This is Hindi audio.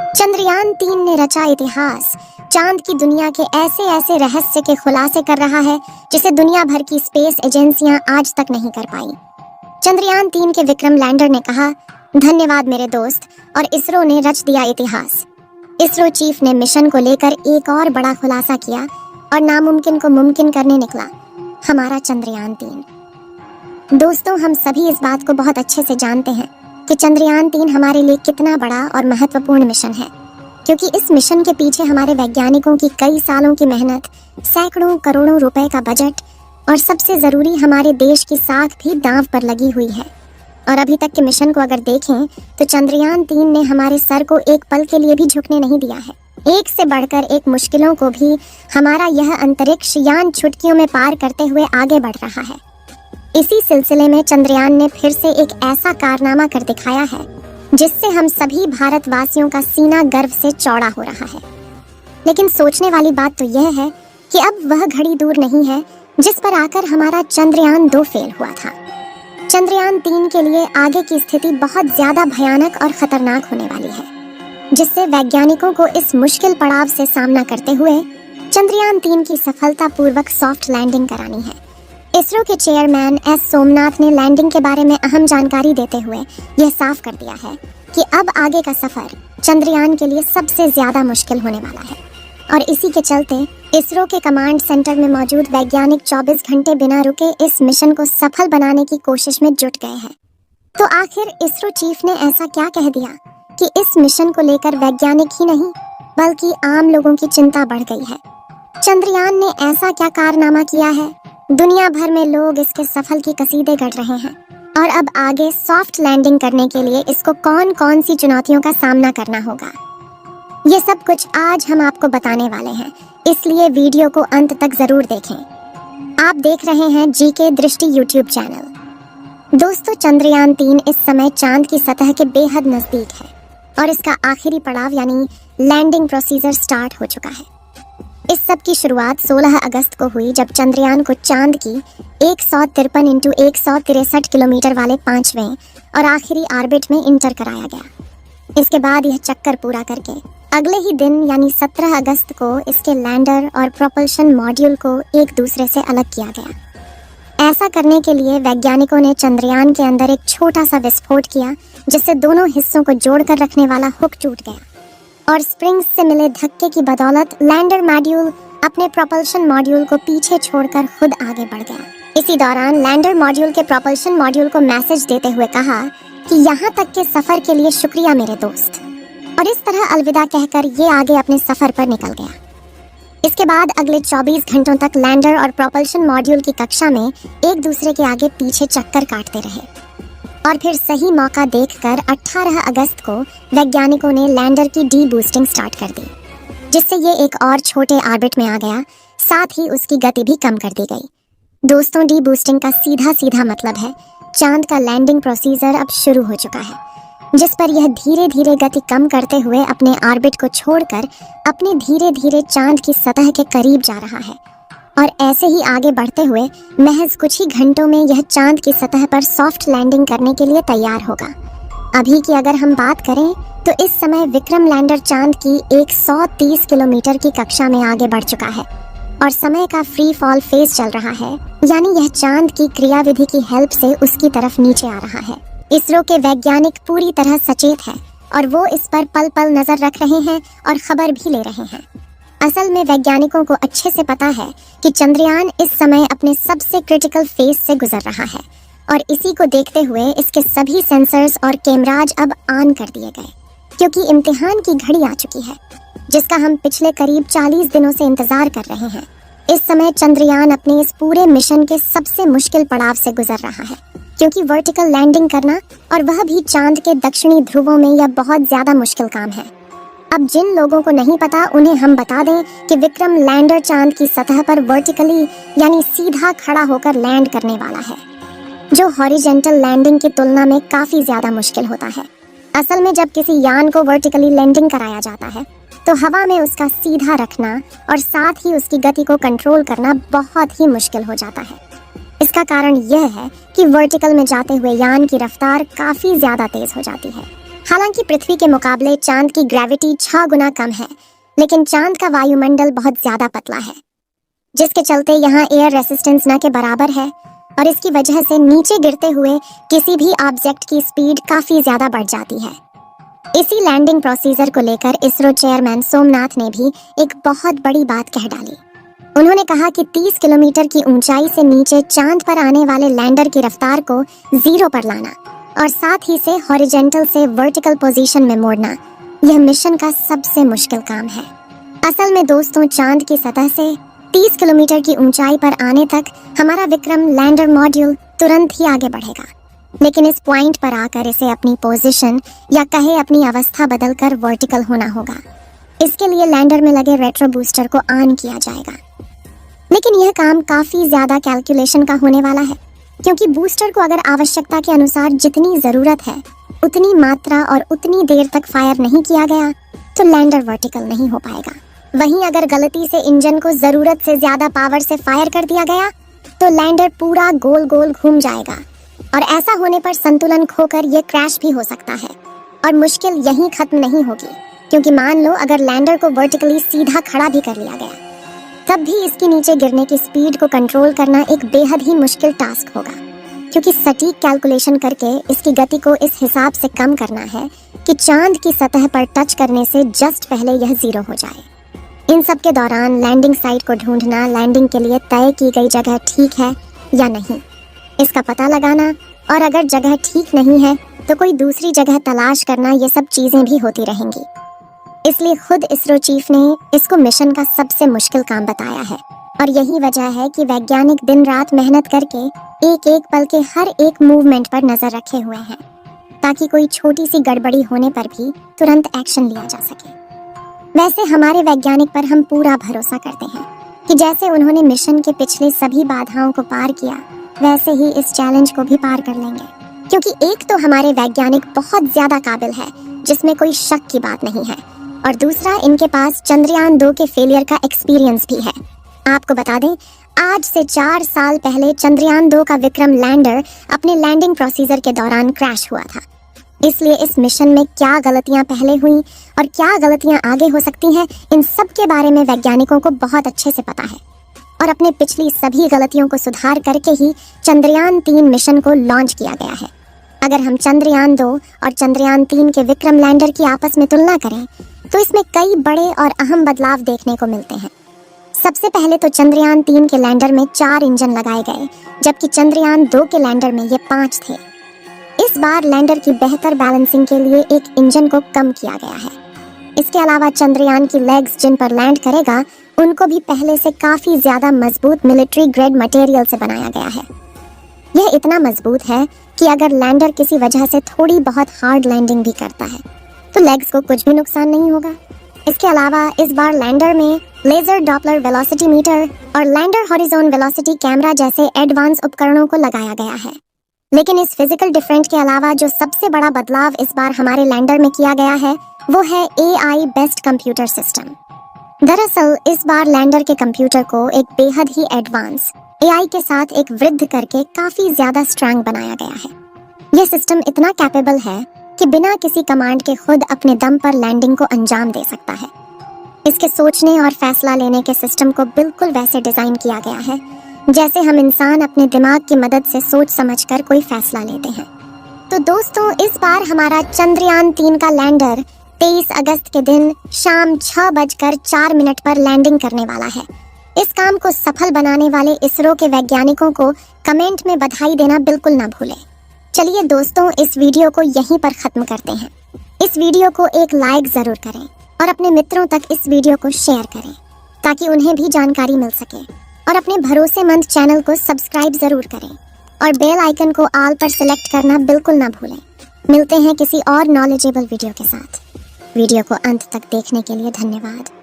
चंद्रयान-3 ने रचा इतिहास। चांद की दुनिया के ऐसे ऐसे रहस्य के खुलासे कर रहा है जिसे दुनिया भर की स्पेस एजेंसियां आज तक नहीं कर पाई। चंद्रयान-3 के विक्रम लैंडर ने कहा, धन्यवाद मेरे दोस्त, और इसरो ने रच दिया इतिहास। इसरो चीफ ने मिशन को लेकर एक और बड़ा खुलासा किया और नामुमकिन को मुमकिन करने निकला, हमारा चंद्रयान-3। दोस्तों, हम सभी इस बात को बहुत अच्छे से जानते हैं कि चंद्रयान-3 हमारे लिए कितना बड़ा और महत्वपूर्ण मिशन है, क्योंकि इस मिशन के पीछे हमारे वैज्ञानिकों की कई सालों की मेहनत, सैकड़ों करोड़ों रुपए का बजट और सबसे जरूरी हमारे देश की साख भी दांव पर लगी हुई है। और अभी तक के मिशन को अगर देखें तो चंद्रयान-3 ने हमारे सर को एक पल के लिए भी झुकने नहीं दिया है। एक से बढ़कर एक मुश्किलों को भी हमारा यह अंतरिक्ष यान चुटकियों में पार करते हुए आगे बढ़ रहा है। इसी सिलसिले में चंद्रयान ने फिर से एक ऐसा कारनामा कर दिखाया है जिससे हम सभी भारतवासियों का सीना गर्व से चौड़ा हो रहा है। लेकिन सोचने वाली बात तो यह है कि अब वह घड़ी दूर नहीं है जिस पर आकर हमारा चंद्रयान-2 फेल हुआ था। चंद्रयान-3 के लिए आगे की स्थिति बहुत ज्यादा भयानक और खतरनाक होने वाली है, जिससे वैज्ञानिकों को इस मुश्किल पड़ाव से सामना करते हुए चंद्रयान-3 की सफलतापूर्वक सॉफ्ट लैंडिंग करानी है। इसरो के चेयरमैन एस सोमनाथ ने लैंडिंग के बारे में अहम जानकारी देते हुए यह साफ कर दिया है कि अब आगे का सफर चंद्रयान के लिए सबसे ज्यादा मुश्किल होने वाला है, और इसी के चलते इसरो के कमांड सेंटर में मौजूद वैज्ञानिक 24 घंटे बिना रुके इस मिशन को सफल बनाने की कोशिश में जुट गए हैं। तो आखिर इसरो चीफ ने ऐसा क्या कह दिया कि इस मिशन को लेकर वैज्ञानिक ही नहीं बल्कि आम लोगों की चिंता बढ़ गई है। चंद्रयान ने ऐसा क्या कारनामा किया है, दुनिया भर में लोग इसके सफल की कसीदे गढ़ रहे हैं, और अब आगे सॉफ्ट लैंडिंग करने के लिए इसको कौन कौन सी चुनौतियों का सामना करना होगा, ये सब कुछ आज हम आपको बताने वाले हैं, इसलिए वीडियो को अंत तक जरूर देखें। आप देख रहे हैं जीके दृष्टि यूट्यूब चैनल। दोस्तों, चंद्रयान-3 इस समय चांद की सतह के बेहद नजदीक है और इसका आखिरी पड़ाव यानी लैंडिंग प्रोसीजर स्टार्ट हो चुका है। इस सब की शुरुआत 16 अगस्त को हुई, जब चंद्रयान को चांद की 153 × 163 किलोमीटर वाले 5वें और आखिरी ऑर्बिट में इंटर कराया गया। इसके बाद यह चक्कर पूरा करके अगले ही दिन यानी 17 अगस्त को इसके लैंडर और प्रोपल्शन मॉड्यूल को एक दूसरे से अलग किया गया। ऐसा करने के लिए वैज्ञानिकों ने चंद्रयान के अंदर एक छोटा सा विस्फोट किया, जिससे दोनों हिस्सों को जोड़कर रखने वाला हुक टूट गया, और स्प्रिंग्स से मिले धक्के की बदौलत लैंडर मॉड्यूल अपने प्रोपल्शन मॉड्यूल को पीछे छोड़कर खुद आगे बढ़ गया। इसी दौरान लैंडर मॉड्यूल के प्रोपल्शन मॉड्यूल को मैसेज देते हुए कहा कि यहाँ तक के सफर के लिए शुक्रिया मेरे दोस्त, और इस तरह अलविदा कहकर ये आगे अपने सफर पर निकल गया। इसके बाद अगले 24 घंटों तक लैंडर और प्रोपल्शन मॉड्यूल की कक्षा में एक दूसरे के आगे पीछे चक्कर काटते रहे, और फिर सही मौका देखकर 18 अगस्त को वैज्ञानिकों ने लैंडर की डी बूस्टिंग स्टार्ट कर दी, जिससे ये एक और छोटे ऑर्बिट में आ गया, साथ ही उसकी गति भी कम कर दी गई। दोस्तों, डी बूस्टिंग का सीधा सीधा मतलब है चांद का लैंडिंग प्रोसीजर अब शुरू हो चुका है, जिस पर यह धीरे धीरे गति कम करते हुए अपने ऑर्बिट को छोड़कर अपने धीरे धीरे चांद की सतह के करीब जा रहा है, और ऐसे ही आगे बढ़ते हुए महज कुछ ही घंटों में यह चांद की सतह पर सॉफ्ट लैंडिंग करने के लिए तैयार होगा। अभी की अगर हम बात करें तो इस समय विक्रम लैंडर चांद की 130 किलोमीटर की कक्षा में आगे बढ़ चुका है, और समय का फ्री फॉल फेज चल रहा है, यानी यह चांद की क्रियाविधि की हेल्प से उसकी तरफ नीचे आ रहा है। इसरो के वैज्ञानिक पूरी तरह सचेत है और वो इस पर पल पल नजर रख रहे हैं और खबर भी ले रहे हैं। असल में वैज्ञानिकों को अच्छे से पता है कि चंद्रयान इस समय अपने सबसे क्रिटिकल फेज से गुजर रहा है, और इसी को देखते हुए इसके सभी सेंसर्स और कैमराज अब ऑन कर दिए गए, क्योंकि इम्तिहान की घड़ी आ चुकी है, जिसका हम पिछले करीब 40 दिनों से इंतजार कर रहे हैं। इस समय चंद्रयान अपने इस पूरे मिशन के सबसे मुश्किल पड़ाव से गुजर रहा है, क्योंकि वर्टिकल लैंडिंग करना, और वह भी चांद के दक्षिणी ध्रुवों में, यह बहुत ज्यादा मुश्किल काम है। अब जिन लोगों को नहीं पता उन्हें हम बता दें कि विक्रम लैंडर चांद की सतह पर वर्टिकली यानी सीधा खड़ा होकर लैंड करने वाला है, जो हॉरिजॉन्टल लैंडिंग की तुलना में काफी ज्यादा मुश्किल होता है। असल में जब किसी यान को वर्टिकली लैंडिंग कराया जाता है तो हवा में उसका सीधा रखना और साथ ही उसकी गति को कंट्रोल करना बहुत ही मुश्किल हो जाता है। इसका कारण यह है कि वर्टिकल में जाते हुए यान की रफ्तार काफी ज्यादा तेज हो जाती है। हालांकि पृथ्वी के मुकाबले चांद की ग्रेविटी 6 गुना कम है, लेकिन चांद का वायुमंडल बहुत ज्यादा पतला है, जिसके चलते यहाँ एयर रेसिस्टेंस न के बराबर है और इसकी वजह से नीचे गिरते हुए किसी भी ऑब्जेक्ट की स्पीड काफी ज्यादा बढ़ जाती है। इसी लैंडिंग प्रोसीजर को लेकर इसरो चेयरमैन सोमनाथ ने भी एक बहुत बड़ी बात कह डाली। उन्होंने कहा कि 30 किलोमीटर की ऊंचाई से नीचे चांद पर आने वाले लैंडर की रफ्तार को 0 पर लाना और साथ ही से हॉरिजॉन्टल से वर्टिकल पोजीशन में मोड़ना, यह मिशन का सबसे मुश्किल काम है। असल में दोस्तों, चांद की सतह से 30 किलोमीटर की ऊंचाई पर आने तक हमारा विक्रम लैंडर मॉड्यूल तुरंत ही आगे बढ़ेगा, लेकिन इस पॉइंट पर आकर इसे अपनी पोजीशन या कहे अपनी अवस्था बदलकर वर्टिकल होना होगा। इसके लिए लैंडर में लगे रेट्रो बूस्टर को ऑन किया जाएगा, लेकिन यह काम काफी ज्यादा कैलकुलेशन का होने वाला है, क्योंकि बूस्टर को अगर आवश्यकता के अनुसार जितनी जरूरत है उतनी मात्रा और उतनी देर तक फायर नहीं किया गया तो लैंडर वर्टिकल नहीं हो पाएगा। वहीं अगर गलती से इंजन को जरूरत से ज्यादा पावर से फायर कर दिया गया तो लैंडर पूरा गोल गोल घूम जाएगा और ऐसा होने पर संतुलन खोकर यह क्रैश भी हो सकता है। और मुश्किल यहीं खत्म नहीं होगी, क्योंकि मान लो अगर लैंडर को वर्टिकली सीधा खड़ा भी कर लिया गया, तब भी इसकी नीचे गिरने की स्पीड को कंट्रोल करना एक बेहद ही मुश्किल टास्क होगा, क्योंकि सटीक कैलकुलेशन करके इसकी गति को इस हिसाब से कम करना है कि चांद की सतह पर टच करने से जस्ट पहले यह 0 हो जाए। इन सब के दौरान लैंडिंग साइट को ढूंढना, लैंडिंग के लिए तय की गई जगह ठीक है या नहीं, इसका पता लगाना, और अगर जगह ठीक नहीं है तो कोई दूसरी जगह तलाश करना, ये सब चीजें भी होती रहेंगी। इसलिए खुद इसरो चीफ ने इसको मिशन का सबसे मुश्किल काम बताया है, और यही वजह है कि वैज्ञानिक दिन रात मेहनत करके एक एक पल के हर एक मूवमेंट पर नजर रखे हुए हैं, ताकि कोई छोटी सी गड़बड़ी होने पर भी तुरंत एक्शन लिया जा सके। वैसे हमारे वैज्ञानिक पर हम पूरा भरोसा करते हैं कि जैसे उन्होंने मिशन के पिछले सभी बाधाओं को पार किया, वैसे ही इस चैलेंज को भी पार कर लेंगे, क्योंकि एक तो हमारे वैज्ञानिक बहुत ज्यादा काबिल है, जिसमें कोई शक की बात नहीं है, और दूसरा इनके पास चंद्रयान 2 के फेलियर का एक्सपीरियंस भी है। आपको बता दें, आज से 4 साल पहले चंद्रयान 2 का विक्रम लैंडर अपने लैंडिंग प्रोसीजर के दौरान क्रैश हुआ था। इसलिए इस मिशन में क्या गलतियां पहले हुई और क्या गलतियां आगे हो सकती हैं, इन सब के बारे में वैज्ञानिकों को बहुत अच्छे से पता है, और अपने पिछली सभी गलतियों को सुधार करके ही चंद्रयान 3 मिशन को लॉन्च किया गया है। अगर हम चंद्रयान 2 और चंद्रयान 3 के विक्रम लैंडर की आपस में तुलना करें तो इसमें कई बड़े और अहम बदलाव देखने को मिलते हैं। सबसे पहले तो चंद्रयान 3 के लैंडर में 4 इंजन लगाए गए, जबकि चंद्रयान 2 के लैंडर में ये 5 थे। इस बार लैंडर की बेहतर बैलेंसिंग के लिए एक इंजन को कम किया गया है। इसके अलावा चंद्रयान की लेग्स जिन पर लैंड करेगा, उनको भी पहले से काफी ज्यादा मजबूत मिलिट्री ग्रेड मटेरियल से बनाया गया है। यह इतना मजबूत है कि अगर लैंडर किसी वजह से थोड़ी बहुत हार्ड लैंडिंग भी करता है तो लेग्स को कुछ भी नुकसान नहीं होगा। इसके अलावा इस बार लैंडर में लेजर डॉपलर वेलोसिटी मीटर और लैंडर हॉरिजॉन वेलोसिटी कैमरा जैसे एडवांस उपकरणों को लगाया गया है। लेकिन इस फिजिकल डिफरेंट के अलावा जो सबसे बड़ा बदलाव इस बार हमारे लैंडर में किया गया है, वो है AI बेस्ड कंप्यूटर सिस्टम। दरअसल इस बार लैंडर के कंप्यूटर को एक बेहद ही एडवांस AI के साथ एक वृद्ध करके काफी ज्यादा स्ट्रांग बनाया गया है। यह सिस्टम इतना कैपेबल है कि बिना किसी कमांड के खुद अपने दम पर लैंडिंग को अंजाम दे सकता है। इसके सोचने और फैसला लेने के सिस्टम को बिल्कुल वैसे डिजाइन किया गया है जैसे हम इंसान अपने दिमाग की मदद से सोच समझकर कोई फैसला लेते हैं। तो दोस्तों, इस बार हमारा चंद्रयान 3 का लैंडर 23 अगस्त के दिन शाम 6:04 पर लैंडिंग करने वाला है। इस काम को सफल बनाने वाले इसरो के वैज्ञानिकों को कमेंट में बधाई देना बिल्कुल ना भूलें। चलिए दोस्तों, इस वीडियो को यहीं पर खत्म करते हैं। इस वीडियो को एक लाइक जरूर करें और अपने मित्रों तक इस वीडियो को शेयर करें, ताकि उन्हें भी जानकारी मिल सके, और अपने भरोसेमंद चैनल को सब्सक्राइब जरूर करें और बेल आइकन को ऑल पर सिलेक्ट करना बिल्कुल ना भूलें। मिलते हैं किसी और नॉलेजेबल वीडियो के साथ। वीडियो को अंत तक देखने के लिए धन्यवाद।